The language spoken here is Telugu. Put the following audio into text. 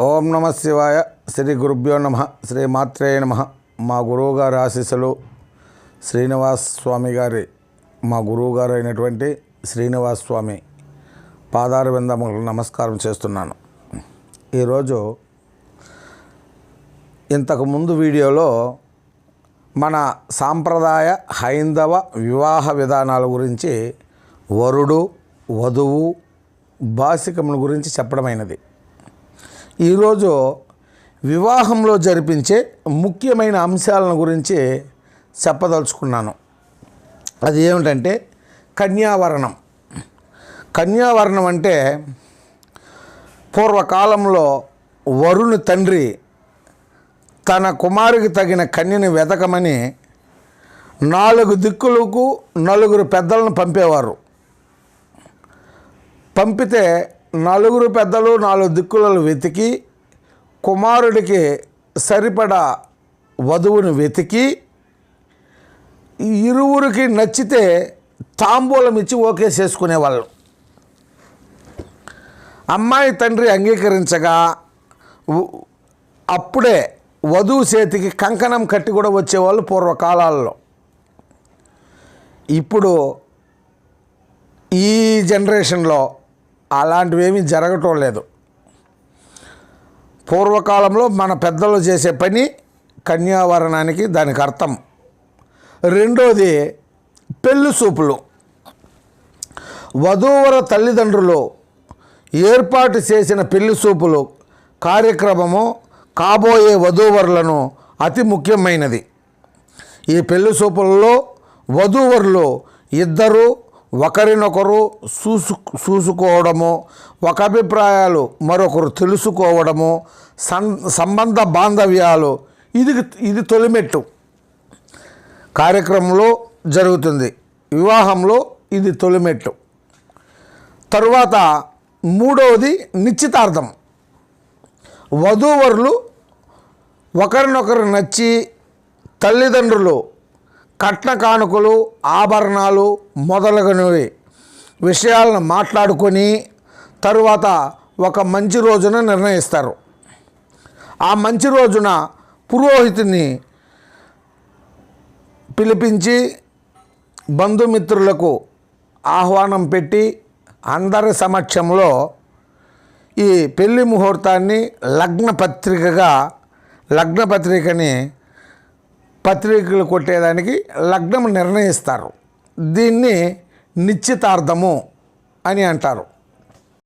ఓం నమ శివాయ. శ్రీ గురుభ్యో నమ. శ్రీ మాత్రే నమ. మా గురువుగారి ఆశీస్సులు, శ్రీనివాస్ స్వామి గారి మా గురువుగారు అయినటువంటి శ్రీనివాస్ స్వామి పాదార విందములకు నమస్కారం చేస్తున్నాను. ఈరోజు ఇంతకుముందు వీడియోలో మన సాంప్రదాయ హైందవ వివాహ విధానాల గురించి వరుడు వధువు బాసికముల గురించి చెప్పడమైనది. ఈరోజు వివాహంలో జరిపించే ముఖ్యమైన అంశాలను గురించి చెప్పదలుచుకున్నాను. అది ఏమిటంటే కన్యావరణం. కన్యావరణం అంటే పూర్వకాలంలో వరుని తండ్రి తన కుమారుకి తగిన కన్యని వెతకమని 4 దిక్కులకు 4 పెద్దలను పంపేవారు. పంపితే 4 పెద్దలు 4 దిక్కులను వెతికి కుమారుడికి సరిపడా వధువుని వెతికి ఇరువురికి నచ్చితే తాంబూలం ఇచ్చి ఓకే చేసుకునేవాళ్ళు. అమ్మాయి తండ్రి అంగీకరించగా అప్పుడే వధువు చేతికి కంకణం కట్టి కూడా వచ్చేవాళ్ళు పూర్వకాలాల్లో. ఇప్పుడు ఈ జనరేషన్లో అలాంటివేమీ జరగటం లేదు. పూర్వకాలంలో మన పెద్దలు చేసే పని కన్యావరణానికి దానికి అర్థం. రెండోది పెళ్లి చూపులు. వధూవర తల్లిదండ్రులు ఏర్పాటు చేసిన పెళ్లి చూపులు కార్యక్రమము కాబోయే వధూవరులను అతి ముఖ్యమైనది. ఈ పెళ్లి చూపులలో వధూవరులు ఇద్దరు ఒకరినొకరు చూసుకోవడము, ఒక అభిప్రాయాలు మరొకరు తెలుసుకోవడము, సంబంధ బాంధవ్యాలు ఇది తొలిమెట్టు కార్యక్రమంలో జరుగుతుంది. వివాహంలో ఇది తొలిమెట్టు. తరువాత మూడవది నిశ్చితార్థం. వధూవరులు ఒకరినొకరు నచ్చి తల్లిదండ్రులు కట్న కానుకలు, ఆభరణాలు మొదలగునవి విషయాలను మాట్లాడుకొని తరువాత ఒక మంచి రోజున నిర్ణయిస్తారు. ఆ మంచి రోజున పురోహితుని పిలిపించి బంధుమిత్రులకు ఆహ్వానం పెట్టి అందరి సమక్షంలో ఈ పెళ్లి ముహూర్తాన్ని లగ్నపత్రికని పత్రికలు కొట్టేదానికి లగ్నం నిర్ణయిస్తారు. దీన్ని నిశ్చితార్థము అని అంటారు.